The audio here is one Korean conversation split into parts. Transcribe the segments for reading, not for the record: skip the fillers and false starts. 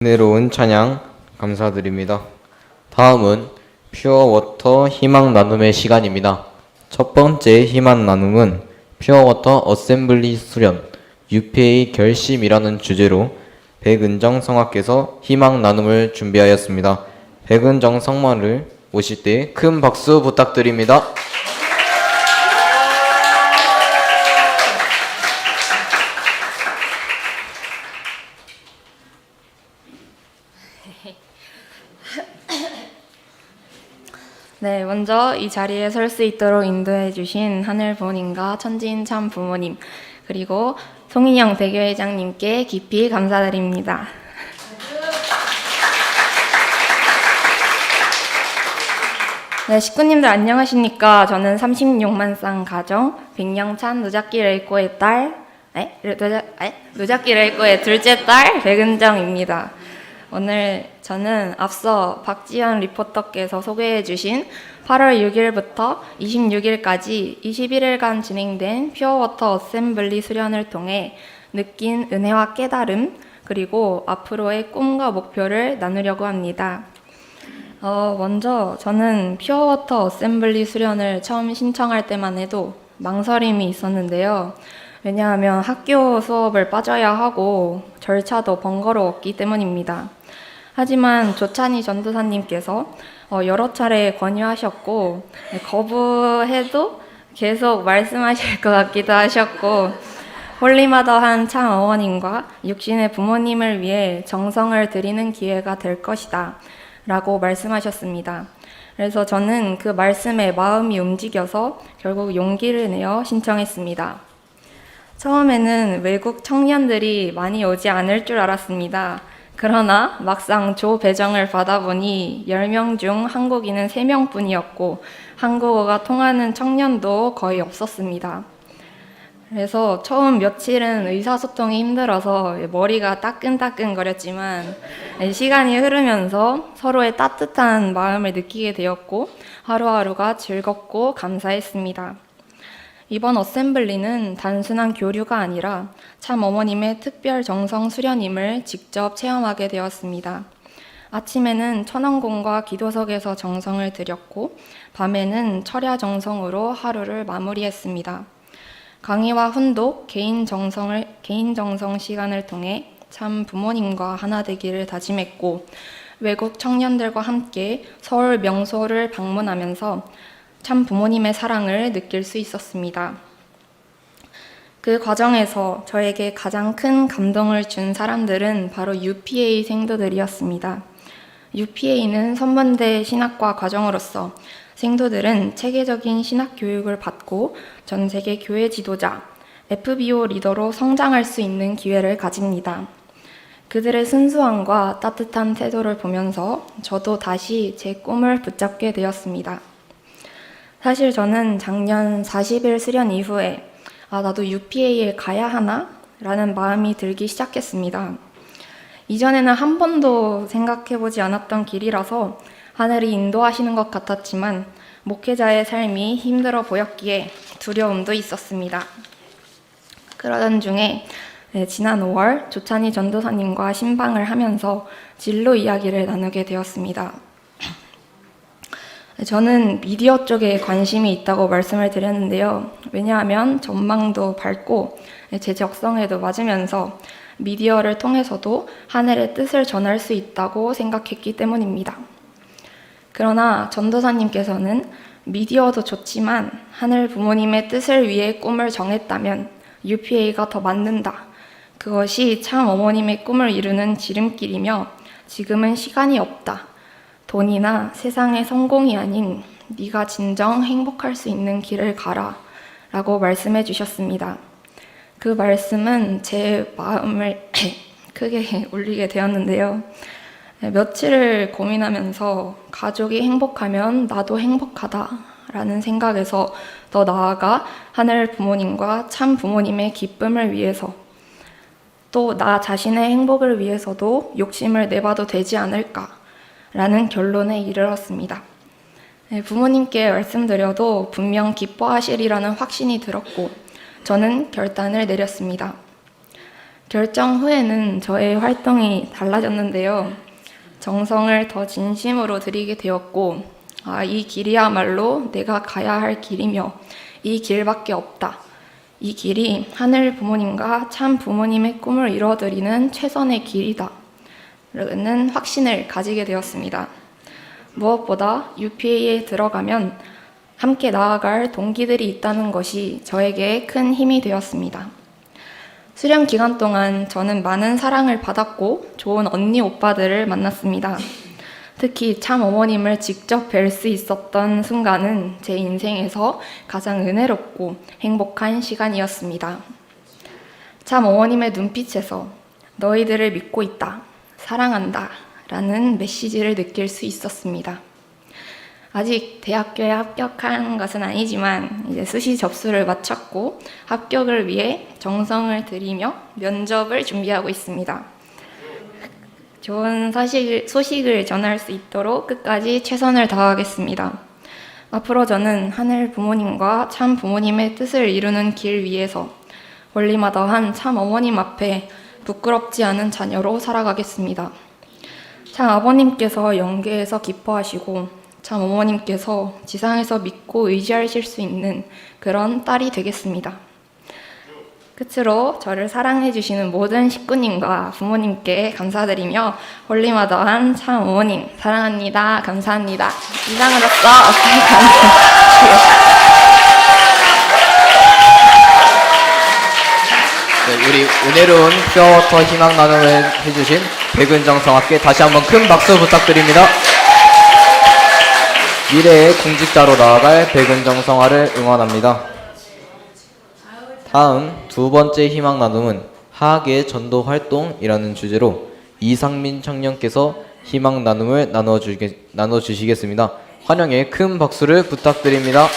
은혜로운 찬양 감사드립니다. 다음은 퓨어워터 희망 나눔의 시간입니다. 첫 번째 희망 나눔은 퓨어워터 어셈블리 수련 UPA 결심이라는 주제로 백은정 성악께서 희망 나눔을 준비하였습니다. 백은정 성마를 오실 때 큰 박수 부탁드립니다. 네, 먼저 이 자리에 설 수 있도록 인도해 주신 하늘 부모님과 천지인 참 부모님, 그리고 송인영 대교회장님께 깊이 감사드립니다. 네, 식구님들 안녕하십니까? 저는 36만 쌍 가정, 백령찬 노작기 레이코의 노작기 레이코의 둘째 딸 백은정입니다. 오늘 저는 앞서 박지연 리포터께서 소개해 주신 8월 6일부터 26일까지 21일간 진행된 퓨어워터 어셈블리 수련을 통해 느낀 은혜와 깨달음, 그리고 앞으로의 꿈과 목표를 나누려고 합니다. 먼저 저는 퓨어워터 어셈블리 수련을 처음 신청할 때만 해도 망설임이 있었는데요. 왜냐하면 학교 수업을 빠져야 하고 절차도 번거로웠기 때문입니다. 하지만 조찬희 전도사님께서 여러 차례 권유하셨고, 거부해도 계속 말씀하실 것 같기도 하셨고, 홀리마더한 참 어머님과 육신의 부모님을 위해 정성을 드리는 기회가 될 것이다 라고 말씀하셨습니다. 그래서 저는 그 말씀에 마음이 움직여서 결국 용기를 내어 신청했습니다. 처음에는 외국 청년들이 많이 오지 않을 줄 알았습니다. 그러나 막상 조 배정을 받아보니 10명 중 한국인은 3명뿐이었고 한국어가 통하는 청년도 거의 없었습니다. 그래서 처음 며칠은 의사소통이 힘들어서 머리가 따끈따끈거렸지만 시간이 흐르면서 서로의 따뜻한 마음을 느끼게 되었고 하루하루가 즐겁고 감사했습니다. 이번 어셈블리는 단순한 교류가 아니라 참 어머님의 특별 정성 수련임을 직접 체험하게 되었습니다. 아침에는 천왕공과 기도석에서 정성을 드렸고 밤에는 철야 정성으로 하루를 마무리했습니다. 강의와 훈독, 개인 정성 시간을 통해 참 부모님과 하나 되기를 다짐했고, 외국 청년들과 함께 서울 명소를 방문하면서 참 부모님의 사랑을 느낄 수 있었습니다. 그 과정에서 저에게 가장 큰 감동을 준 사람들은 바로 UPA 생도들이었습니다. UPA는 선문대 신학과 과정으로서 생도들은 체계적인 신학 교육을 받고 전 세계 교회 지도자, FBO 리더로 성장할 수 있는 기회를 가집니다. 그들의 순수함과 따뜻한 태도를 보면서 저도 다시 제 꿈을 붙잡게 되었습니다. 사실 저는 작년 40일 수련 이후에 나도 UPA에 가야 하나? 라는 마음이 들기 시작했습니다. 이전에는 한 번도 생각해보지 않았던 길이라서 하늘이 인도하시는 것 같았지만 목회자의 삶이 힘들어 보였기에 두려움도 있었습니다. 그러던 중에 지난 5월 조찬희 전도사님과 신방을 하면서 진로 이야기를 나누게 되었습니다. 저는 미디어 쪽에 관심이 있다고 말씀을 드렸는데요. 왜냐하면 전망도 밝고 제 적성에도 맞으면서 미디어를 통해서도 하늘의 뜻을 전할 수 있다고 생각했기 때문입니다. 그러나 전도사님께서는 미디어도 좋지만 하늘 부모님의 뜻을 위해 꿈을 정했다면 UPA가 더 맞는다. 그것이 참 어머님의 꿈을 이루는 지름길이며 지금은 시간이 없다. 돈이나 세상의 성공이 아닌 네가 진정 행복할 수 있는 길을 가라 라고 말씀해 주셨습니다. 그 말씀은 제 마음을 크게 울리게 되었는데요. 며칠을 고민하면서 가족이 행복하면 나도 행복하다 라는 생각에서 더 나아가 하늘 부모님과 참 부모님의 기쁨을 위해서 또 나 자신의 행복을 위해서도 욕심을 내봐도 되지 않을까 라는 결론에 이르렀습니다. 부모님께 말씀드려도 분명 기뻐하시리라는 확신이 들었고 저는 결단을 내렸습니다. 결정 후에는 저의 활동이 달라졌는데요. 정성을 더 진심으로 들이게 되었고, 이 길이야말로 내가 가야 할 길이며 이 길밖에 없다. 이 길이 하늘 부모님과 참 부모님의 꿈을 이루어드리는 최선의 길이다. 라는 확신을 가지게 되었습니다. 무엇보다 UPA에 들어가면 함께 나아갈 동기들이 있다는 것이 저에게 큰 힘이 되었습니다. 수련 기간 동안 저는 많은 사랑을 받았고 좋은 언니 오빠들을 만났습니다. 특히 참 어머님을 직접 뵐 수 있었던 순간은 제 인생에서 가장 은혜롭고 행복한 시간이었습니다. 참 어머님의 눈빛에서 너희들을 믿고 있다, 사랑한다 라는 메시지를 느낄 수 있었습니다. 아직 대학교에 합격한 것은 아니지만 이제 수시 접수를 마쳤고 합격을 위해 정성을 들이며 면접을 준비하고 있습니다. 좋은 소식을 전할 수 있도록 끝까지 최선을 다하겠습니다. 앞으로 저는 하늘 부모님과 참 부모님의 뜻을 이루는 길 위에서 원리마다한 참 어머님 앞에 부끄럽지 않은 자녀로 살아가겠습니다. 참 아버님께서 영계에서 기뻐하시고 참 어머님께서 지상에서 믿고 의지하실 수 있는 그런 딸이 되겠습니다. 끝으로 저를 사랑해 주시는 모든 식구님과 부모님께 감사드리며 홀리마다한 참 어머님 사랑합니다. 감사합니다. 이상으로서 네, 우리 은혜로운 퓨어워터 희망 나눔을 해주신 백은정성학께 다시 한번 큰 박수 부탁드립니다. 미래의 공직자로 나아갈 백은정성화를 응원합니다. 다음 두 번째 희망 나눔은 하학의 전도 활동이라는 주제로 이상민 청년께서 희망 나눔을 나눠주시겠습니다. 환영의 큰 박수를 부탁드립니다.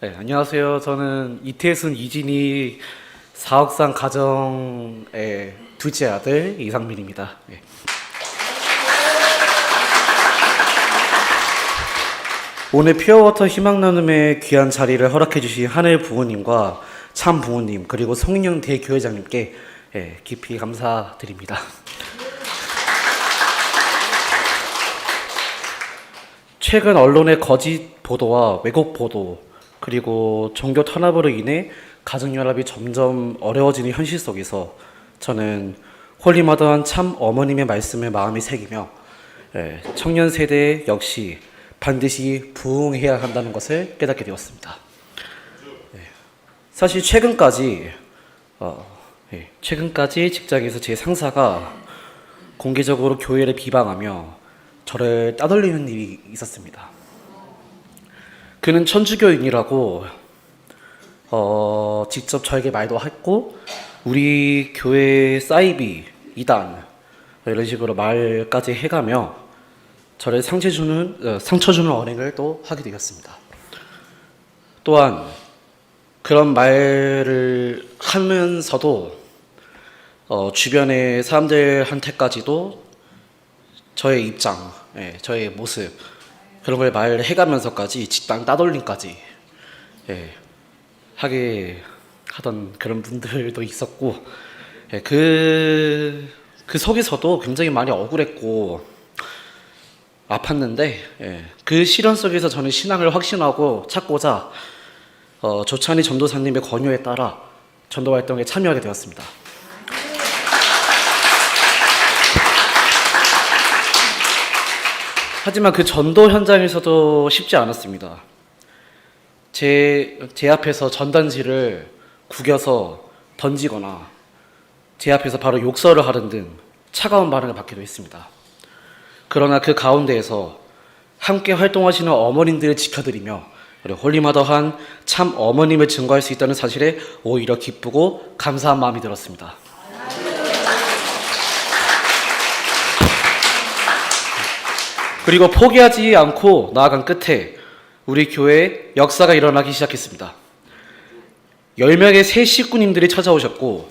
네, 안녕하세요. 저는 이태순, 이진이 사옥산 가정의 둘째 아들 이상민입니다. 네. 오늘 퓨어워터 희망 나눔의 귀한 자리를 허락해 주신 하늘 부모님과 참 부모님 그리고 성인영 대교회장님께 깊이 감사드립니다. 최근 언론의 거짓 보도와 왜곡 보도 그리고 종교 탄압으로 인해 가정연합이 점점 어려워지는 현실 속에서 저는 홀리마더한 참 어머님의 말씀을 마음에 새기며 청년 세대 역시 반드시 부흥해야 한다는 것을 깨닫게 되었습니다. 사실 최근까지 직장에서 제 상사가 공개적으로 교회를 비방하며 저를 따돌리는 일이 있었습니다. 그는 천주교인이라고 직접 저에게 말도 했고 우리 교회 사이비 이단 이런 식으로 말까지 해가며 저를 상처 주는 언행을 또 하게 되었습니다. 또한 그런 말을 하면서도 주변의 사람들한테까지도 저의 입장, 저의 모습 그런 걸 말해가면서까지 집단 따돌림까지 하게 하던 그런 분들도 있었고 그 속에서도 굉장히 많이 억울했고 아팠는데 그 시련 속에서 저는 신앙을 확신하고 찾고자 조찬희 전도사님의 권유에 따라 전도 활동에 참여하게 되었습니다. 하지만 그 전도 현장에서도 쉽지 않았습니다. 제 앞에서 전단지를 구겨서 던지거나 제 앞에서 바로 욕설을 하는 등 차가운 반응을 받기도 했습니다. 그러나 그 가운데에서 함께 활동하시는 어머님들을 지켜드리며 홀리마더한 참 어머님을 증거할 수 있다는 사실에 오히려 기쁘고 감사한 마음이 들었습니다. 그리고 포기하지 않고 나아간 끝에 우리 교회에 역사가 일어나기 시작했습니다. 10명의 새 식구님들이 찾아오셨고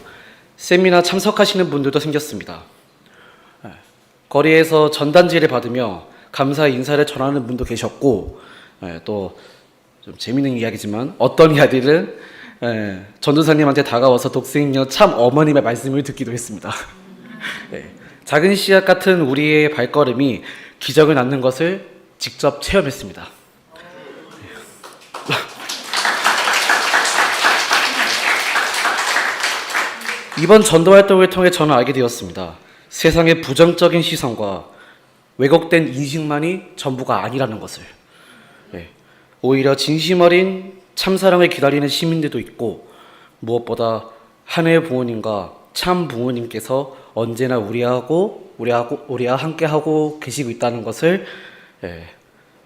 세미나 참석하시는 분들도 생겼습니다. 거리에서 전단지를 받으며 감사의 인사를 전하는 분도 계셨고, 또 좀 재밌는 이야기지만 어떤 이야기들은 전도사님한테 다가와서 독생녀 참 어머님의 말씀을 듣기도 했습니다. 작은 씨앗 같은 우리의 발걸음이 기적을 낳는 것을 직접 체험했습니다. 이번 전도 활동을 통해 저는 알게 되었습니다. 세상의 부정적인 시선과 왜곡된 인식만이 전부가 아니라는 것을. 오히려 진심 어린 참사랑을 기다리는 시민들도 있고, 무엇보다 하늘의 부모님과 참 부모님께서 언제나 우리와 함께하고 계시고 있다는 것을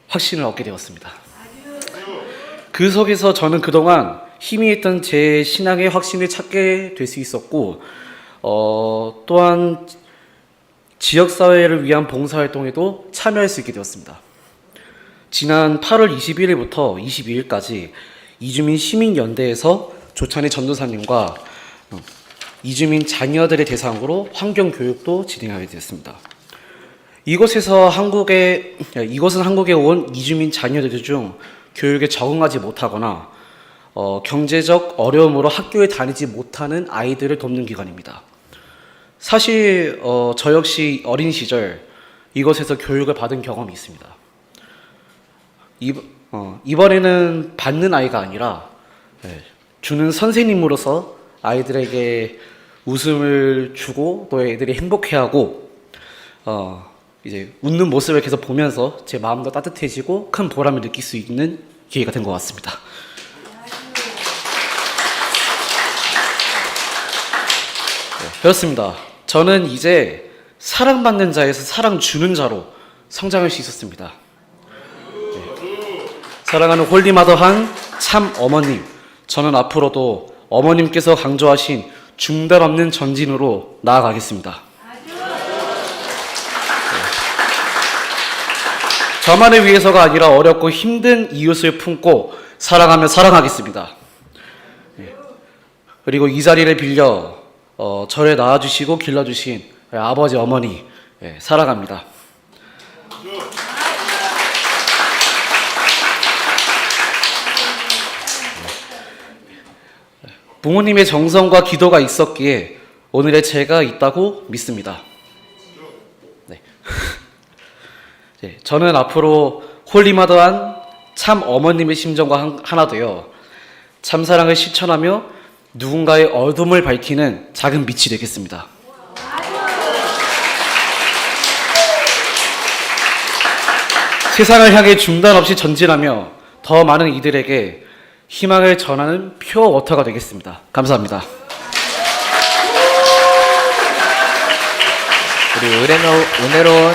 확신을 얻게 되었습니다. 그 속에서 저는 그동안 희미했던 제 신앙의 확신을 찾게 될 수 있었고, 또한 지역사회를 위한 봉사활동에도 참여할 수 있게 되었습니다. 지난 8월 21일부터 22일까지 이주민 시민연대에서 조찬희 전도사님과 이주민 자녀들의 대상으로 환경교육도 진행하게 되었습니다. 이곳은 한국에 온 이주민 자녀들 중 교육에 적응하지 못하거나 경제적 어려움으로 학교에 다니지 못하는 아이들을 돕는 기관입니다. 사실 저 역시 어린 시절 이곳에서 교육을 받은 경험이 있습니다. 이번에는 받는 아이가 아니라 주는 선생님으로서 아이들에게 웃음을 주고 또 애들이 행복해하고 이제 웃는 모습을 계속 보면서 제 마음도 따뜻해지고 큰 보람을 느낄 수 있는 기회가 된 것 같습니다. 그렇습니다. 저는 이제 사랑받는 자에서 사랑 주는 자로 성장할 수 있었습니다. 사랑하는 홀리마더한 참 어머님, 저는 앞으로도 어머님께서 강조하신 중단 없는 전진으로 나아가겠습니다. 저만을 위해서가 아니라 어렵고 힘든 이웃을 품고 사랑하며 사랑하겠습니다. 그리고 이 자리를 빌려 저를 낳아주시고 길러주신 아버지, 어머니 사랑합니다. 부모님의 정성과 기도가 있었기에 오늘의 제가 있다고 믿습니다. 저는 앞으로 홀리마더한 참 어머님의 심정과 하나 되어 참사랑을 실천하며 누군가의 어둠을 밝히는 작은 빛이 되겠습니다. 세상을 향해 중단 없이 전진하며 더 많은 이들에게 희망을 전하는 퓨어 워터가 되겠습니다. 감사합니다. 우리 은혜로운